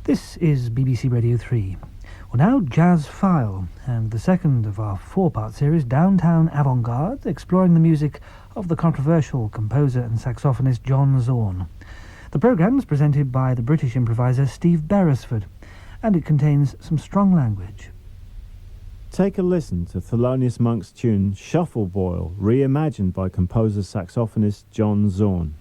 This is BBC Radio 3. Well, now Jazz File, and the second of our four-part series, Downtown Avant-Garde, exploring the music of the controversial composer and saxophonist John Zorn. The programme is presented by the British improviser Steve Beresford, and it contains some strong language. Take a listen to Thelonious Monk's tune Shuffle Boil, reimagined by composer-saxophonist John Zorn.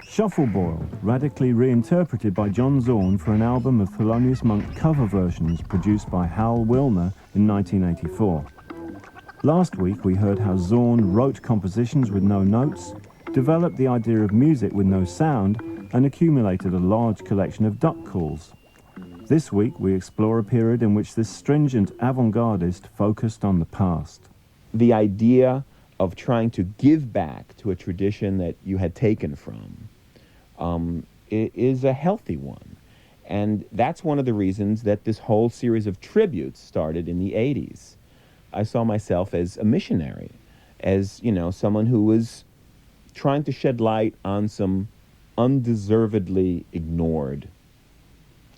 Shuffle Boiled, radically reinterpreted by John Zorn for an album of Thelonious Monk cover versions produced by Hal Wilner in 1984. Last week we heard how Zorn wrote compositions with no notes, developed the idea of music with no sound, and accumulated a large collection of duck calls. This week we explore a period in which this stringent avant-gardist focused on the past. The idea of trying to give back to a tradition that you had taken from is a healthy one. And that's one of the reasons that this whole series of tributes started in the 80s. I saw myself as a missionary, as, you know, someone who was trying to shed light on some undeservedly ignored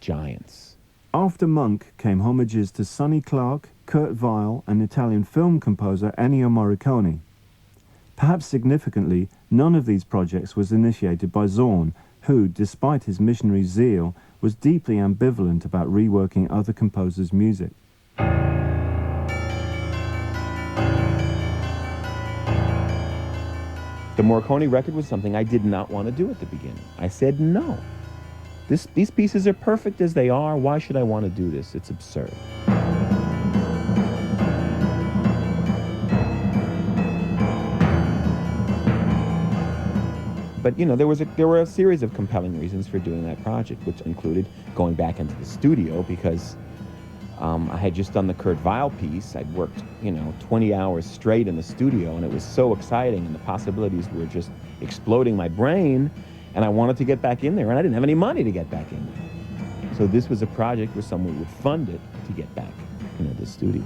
giants. After Monk came homages to Sonny Clark, Kurt Weill, and Italian film composer Ennio Morricone. Perhaps significantly, none of these projects was initiated by Zorn, who, despite his missionary zeal, was deeply ambivalent about reworking other composers' music. The Morricone record was something I did not want to do at the beginning. I said, no. These pieces are perfect as they are. Why should I want to do this? It's absurd. But, you know, there were a series of compelling reasons for doing that project, which included going back into the studio because I had just done the Kurt Weill piece. I'd worked, 20 hours straight in the studio, and it was so exciting, and the possibilities were just exploding my brain, and I wanted to get back in there, and I didn't have any money to get back in there. So this was a project where someone would fund it to get back into the studio.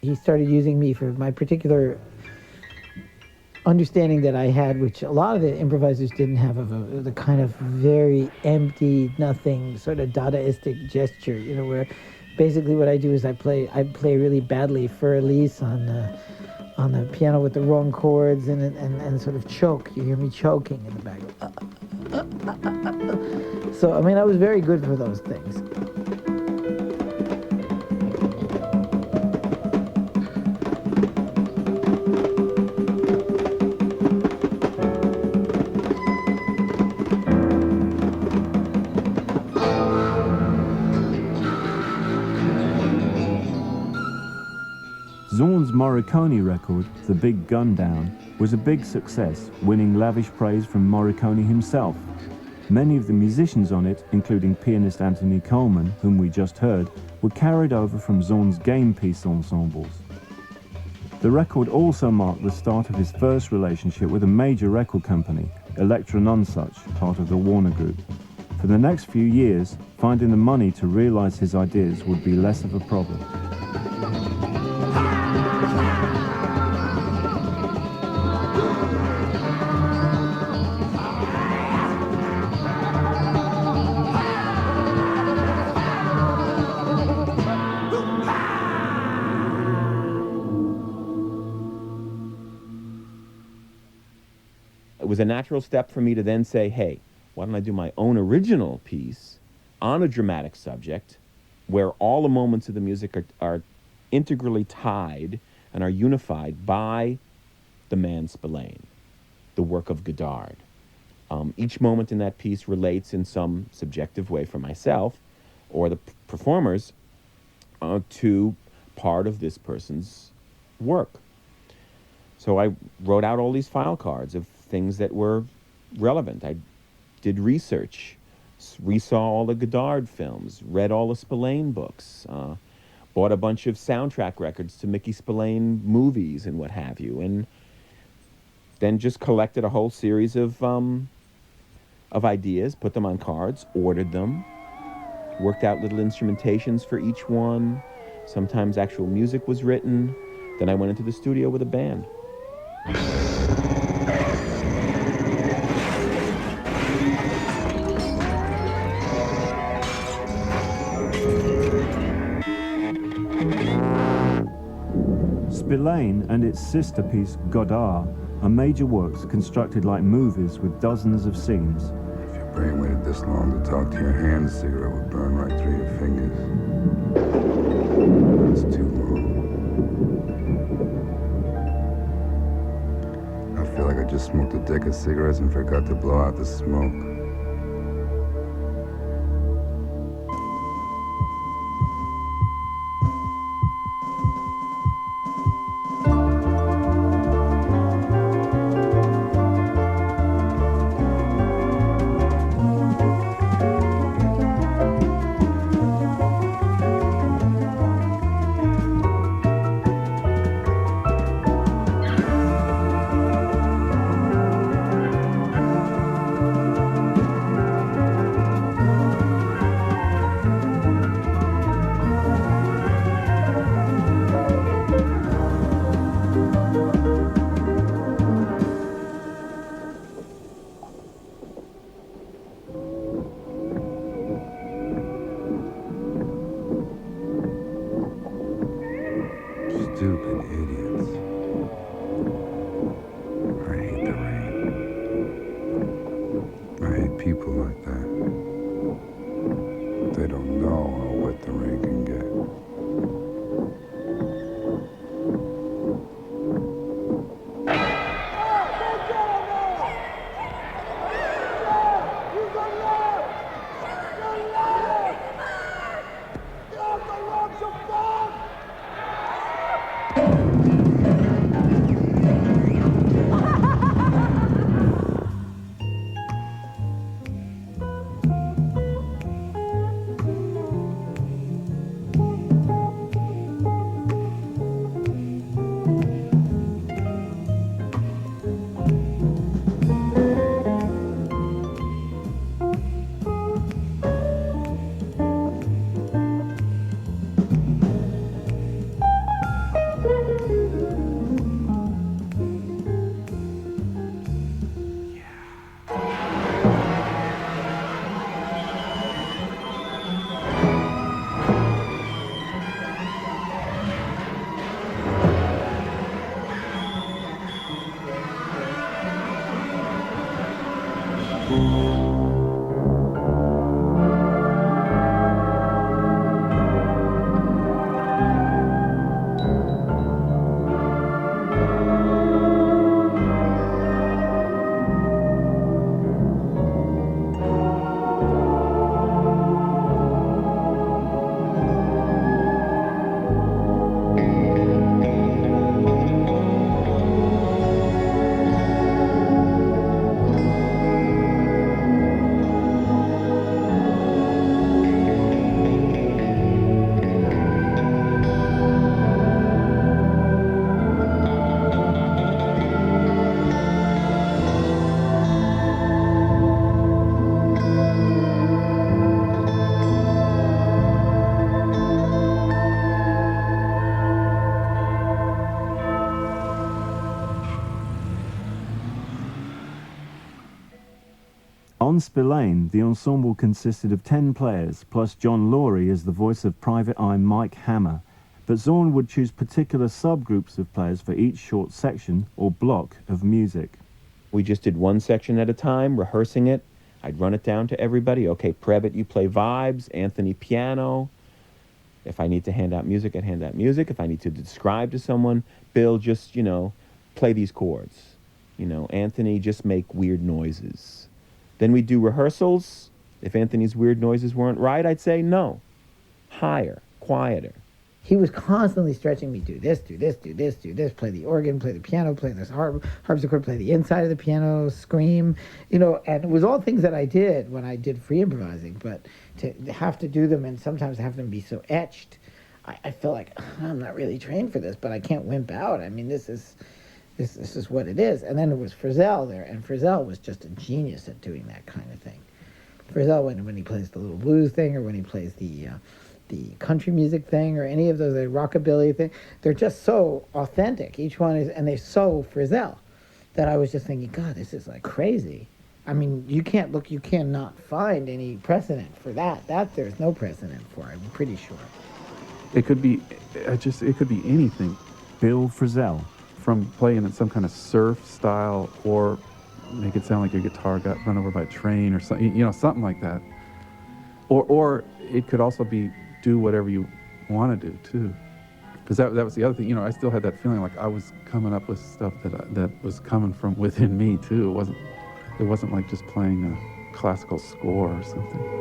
he started using me for my particular understanding that I had, which a lot of the improvisers didn't have, of the kind of very empty, nothing, sort of Dadaistic gesture, you know, where basically what I do is I play really badly Fur Elise on the piano with the wrong chords and sort of choke. You hear me choking in the back. So, I mean, I was very good for those things. Zorn's Morricone record, The Big Gun Down, was a big success, winning lavish praise from Morricone himself. Many of the musicians on it, including pianist Anthony Coleman, whom we just heard, were carried over from Zorn's game piece ensembles. The record also marked the start of his first relationship with a major record company, Elektra Nonsuch, part of the Warner Group. For the next few years, finding the money to realize his ideas would be less of a problem. It was a natural step for me to then say, hey, why don't I do my own original piece on a dramatic subject where all the moments of the music are integrally tied and are unified by the man Spillane, the work of Godard. Each moment in that piece relates in some subjective way for myself or the performers to part of this person's work. So I wrote out all these file cards of things that were relevant. I did research, resaw all the Godard films, read all the Spillane books, bought a bunch of soundtrack records to Mickey Spillane movies and what have you, and then just collected a whole series of ideas, put them on cards, ordered them, worked out little instrumentations for each one. Sometimes actual music was written. Then I went into the studio with a band. Spillane and its sister piece, Godard, are major works constructed like movies with dozens of scenes. If your brain waited this long to talk to your hands, the cigarette would burn right through your fingers. It's too long. I feel like I just smoked a deck of cigarettes and forgot to blow out the smoke. Stupid idiots. I hate the rain. I hate people like that. They don't know how wet the rain can get. On Spillane, the ensemble consisted of 10 players, plus John Laurie as the voice of Private Eye Mike Hammer, but Zorn would choose particular subgroups of players for each short section or block of music. We just did one section at a time, rehearsing it. I'd run it down to everybody. Okay, Previtt, you play vibes. Anthony, piano. If I need to hand out music, I'd hand out music. If I need to describe to someone, Bill, just, play these chords. Anthony, just make weird noises. Then we'd do rehearsals. If Anthony's weird noises weren't right, I'd say no. Higher, quieter. He was constantly stretching me, do this, do this, do this, do this, play the organ, play the piano, play this harpsichord, play the inside of the piano, scream, and it was all things that I did when I did free improvising, but to have to do them and sometimes have them be so etched, I feel like I'm not really trained for this, but I can't wimp out. I mean, this is what it is. And then there was Frisell there, and Frisell was just a genius at doing that kind of thing. Frisell, when he plays the little blues thing, or when he plays the country music thing, or any of those rockabilly thing, they're just so authentic. Each one is, and they're so Frisell, that I was just thinking, God, this is like crazy. I mean, you cannot find any precedent for that. That there's no precedent for, I'm pretty sure. It could be anything. Bill Frisell. From playing in some kind of surf style, or make it sound like your guitar got run over by a train, or something, something like that. Or it could also be do whatever you want to do too, because that was the other thing. I still had that feeling like I was coming up with stuff that was coming from within me too. It wasn't like just playing a classical score or something.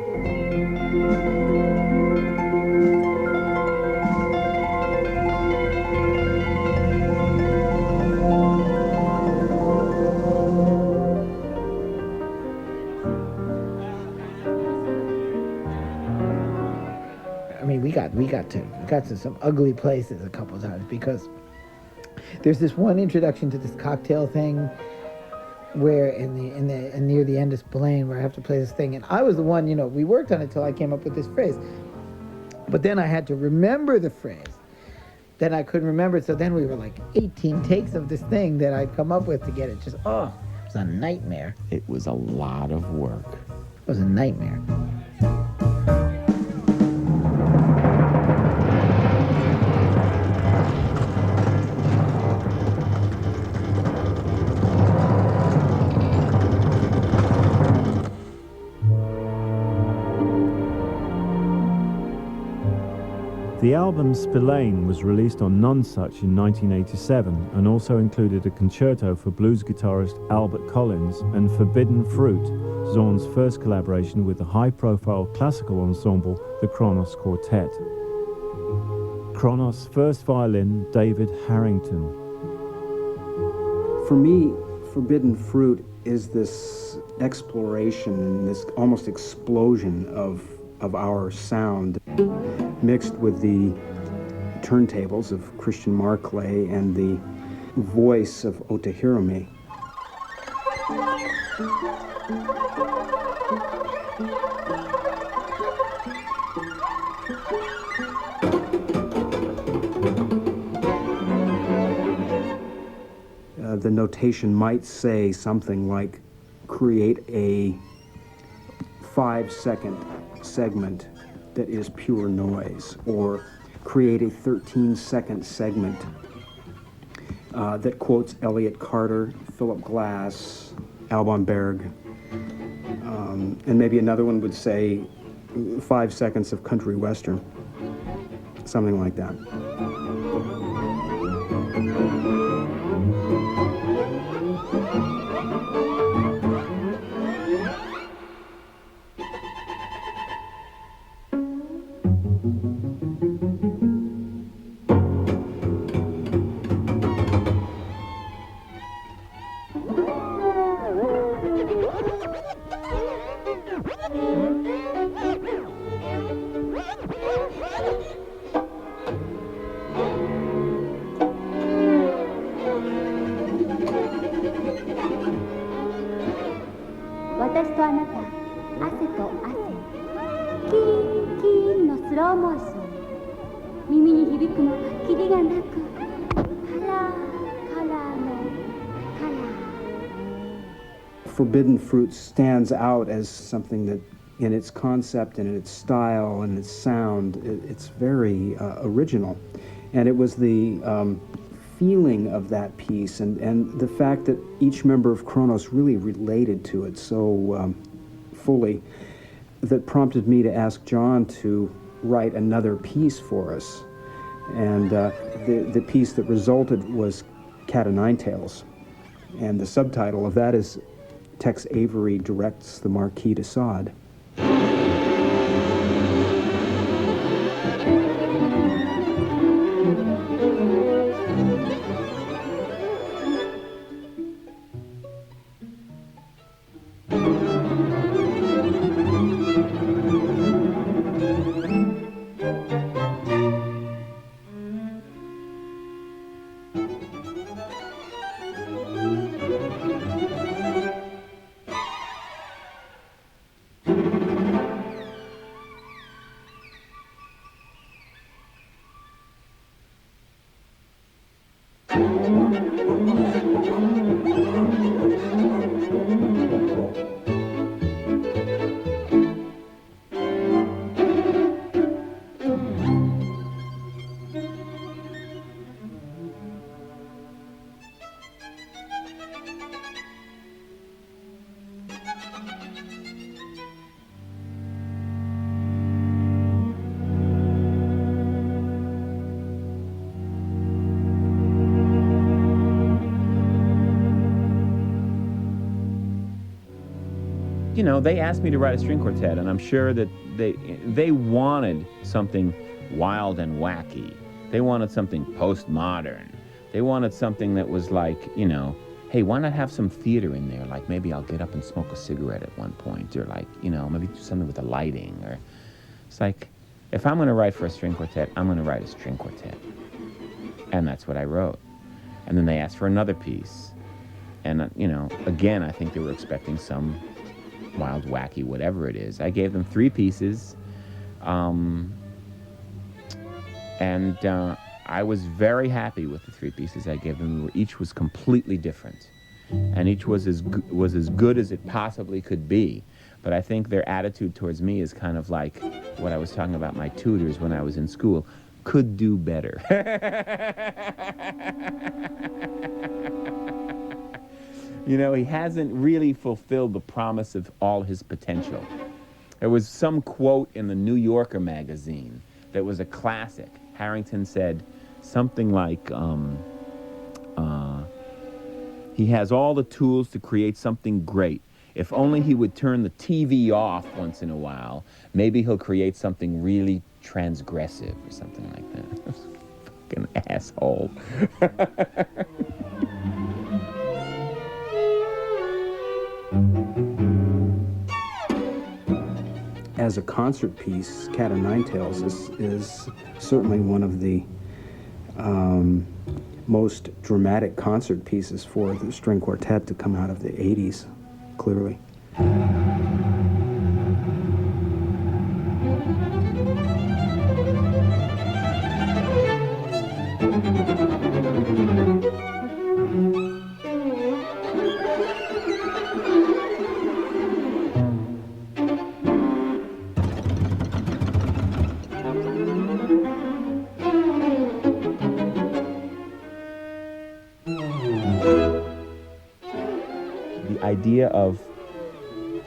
We got to some ugly places a couple times, because there's this one introduction to this cocktail thing where near the end of Spillane, where I have to play this thing, and I was the one, we worked on it till I came up with this phrase, but then I had to remember the phrase. Then I couldn't remember it, so then we were like 18 takes of this thing that I'd come up with to get it. It was a nightmare. It was a lot of work. It was a nightmare. The album Spillane was released on Nonesuch in 1987 and also included a concerto for blues guitarist Albert Collins and Forbidden Fruit, Zorn's first collaboration with the high-profile classical ensemble, the Kronos Quartet. Kronos first violin, David Harrington. For me, Forbidden Fruit is this exploration, this almost explosion of our sound, mixed with the turntables of Christian Marclay and the voice of Otahirome. The notation might say something like, create a 5-second segment that is pure noise, or create a 13-second segment that quotes Elliott Carter, Philip Glass, Alban Berg, And maybe another one would say 5 seconds of country western, something like that. Forbidden Fruit stands out as something that, in its concept and in its style and its sound, it's very original. And it was the feeling of that piece and the fact that each member of Kronos really related to it so fully that prompted me to ask John to write another piece for us. And the piece that resulted was Cat o' Nine Tails. And the subtitle of that is Tex Avery Directs the Marquis de Sade. You know, they asked me to write a string quartet, and I'm sure that they wanted something wild and wacky. They wanted something postmodern. They wanted something that was like, you know, hey, why not have some theater in there? Like maybe I'll get up and smoke a cigarette at one point, or like, you know, maybe do something with the lighting. Or it's like, if I'm going to write for a string quartet, I'm going to write a string quartet. And that's what I wrote. And then they asked for another piece. And, you know, again, I think they were expecting some wild, wacky, whatever it is. I gave them 3 pieces, and I was very happy with the 3 pieces I gave them. Each was completely different, and each was as good as it possibly could be. But I think their attitude towards me is kind of like what I was talking about my tutors when I was in school. Could do better. You know, he hasn't really fulfilled the promise of all his potential. There was some quote in the New Yorker magazine that was a classic. Harrington said something like, he has all the tools to create something great. If only he would turn the TV off once in a while, maybe he'll create something really transgressive or something like that. Fucking asshole. As a concert piece, Cat o' Nine Tails is certainly one of the most dramatic concert pieces for the string quartet to come out of the 80s, clearly. Idea of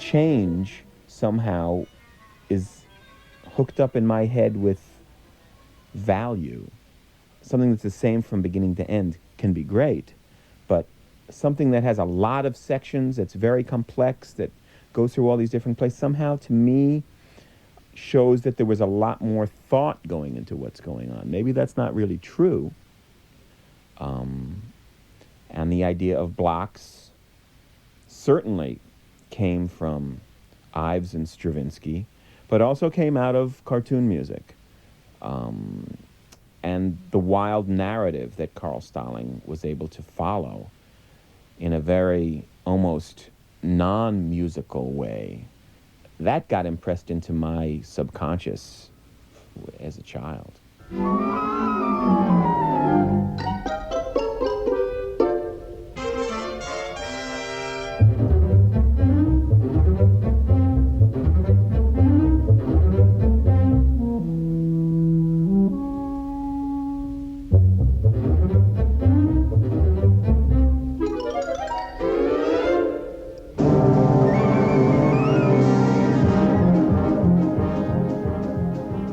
change somehow is hooked up in my head with value. Something that's the same from beginning to end can be great, but something that has a lot of sections, that's very complex, that goes through all these different places, somehow to me shows that there was a lot more thought going into what's going on. Maybe that's not really true. And the idea of blocks certainly came from Ives and Stravinsky, but also came out of cartoon music. And the wild narrative that Carl Stalling was able to follow in a very almost non-musical way, that got impressed into my subconscious as a child.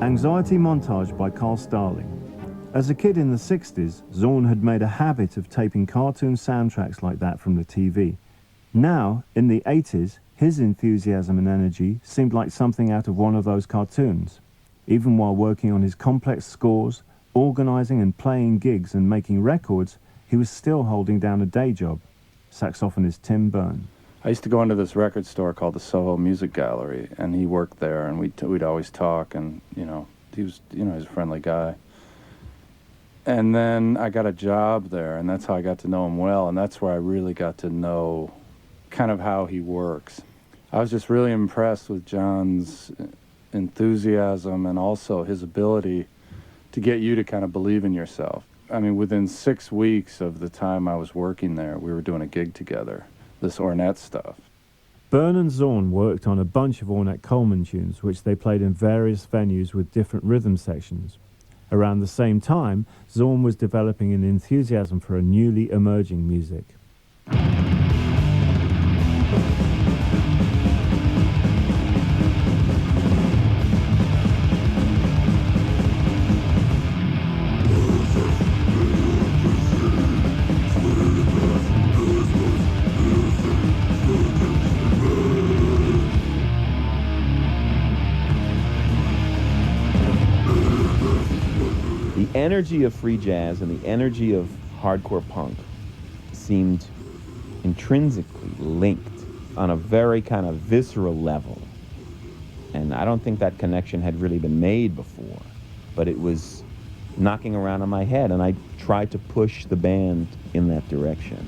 Anxiety Montage by Carl Stalling. As a kid in the 60s, Zorn had made a habit of taping cartoon soundtracks like that from the TV. Now, in the 80s, his enthusiasm and energy seemed like something out of one of those cartoons. Even while working on his complex scores, organizing and playing gigs and making records, he was still holding down a day job. Saxophonist Tim Berne. I used to go into this record store called the Soho Music Gallery, and he worked there, and we'd always talk, and, he was, he's a friendly guy. And then I got a job there, and that's how I got to know him well, and that's where I really got to know kind of how he works. I was just really impressed with John's enthusiasm and also his ability to get you to kind of believe in yourself. I mean, within 6 weeks of the time I was working there, we were doing a gig together. This Ornette stuff. Berne and Zorn worked on a bunch of Ornette Coleman tunes, which they played in various venues with different rhythm sections. Around the same time, Zorn was developing an enthusiasm for a newly emerging music. The energy of free jazz and the energy of hardcore punk seemed intrinsically linked on a very kind of visceral level. And I don't think that connection had really been made before, but it was knocking around in my head, and I tried to push the band in that direction.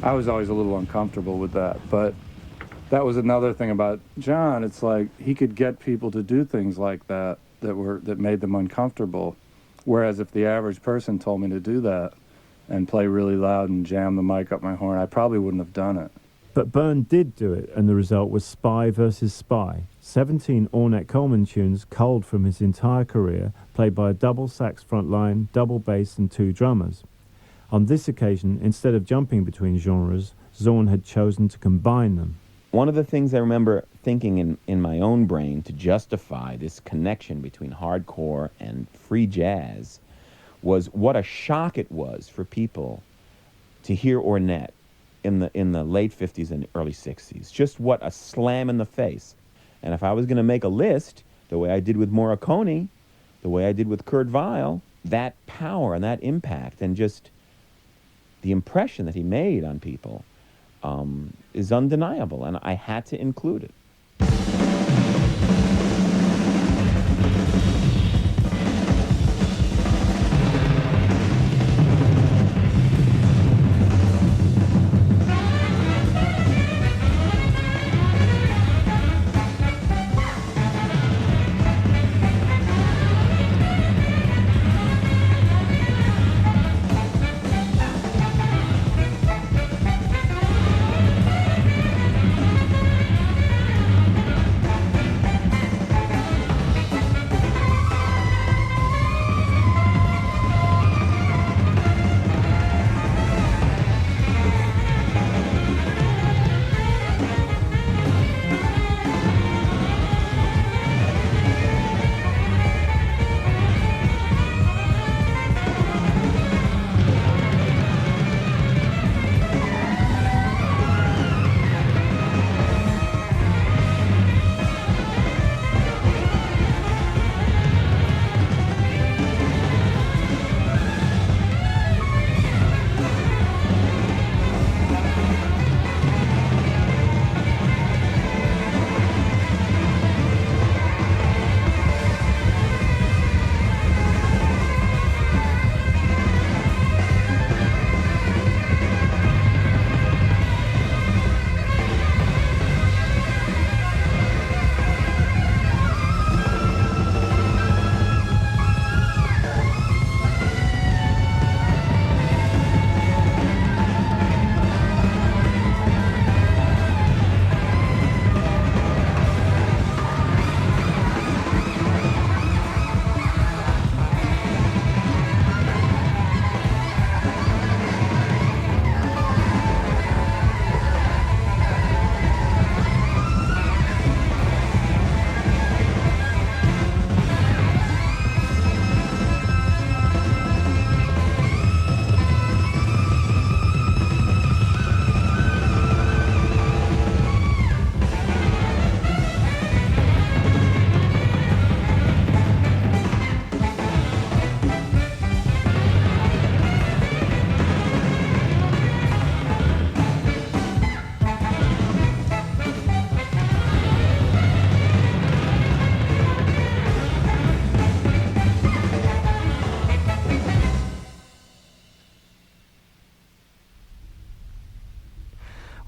I was always a little uncomfortable with that, but that was another thing about John. It's like he could get people to do things like that that made them uncomfortable. Whereas if the average person told me to do that and play really loud and jam the mic up my horn, I probably wouldn't have done it. But Berne did do it, and the result was Spy versus Spy. 17 Ornette Coleman tunes culled from his entire career, played by a double sax front line, double bass and 2 drummers. On this occasion, instead of jumping between genres, Zorn had chosen to combine them. One of the things I remember thinking in my own brain to justify this connection between hardcore and free jazz was what a shock it was for people to hear Ornette in the late 50s and early 60s. Just what a slam in the face. And if I was going to make a list, the way I did with Morricone, the way I did with Kurt Weill, that power and that impact and just the impression that he made on people is undeniable, and I had to include it.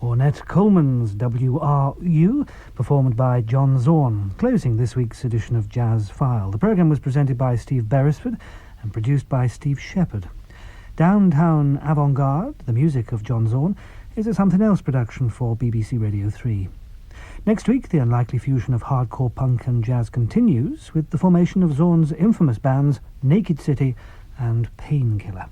Ornette Coleman's WRU, performed by John Zorn, closing this week's edition of Jazz File. The programme was presented by Steve Beresford and produced by Steve Shepherd. Downtown Avant-Garde, the music of John Zorn, is a Something Else production for BBC Radio 3. Next week, the unlikely fusion of hardcore punk and jazz continues with the formation of Zorn's infamous bands Naked City and Painkiller.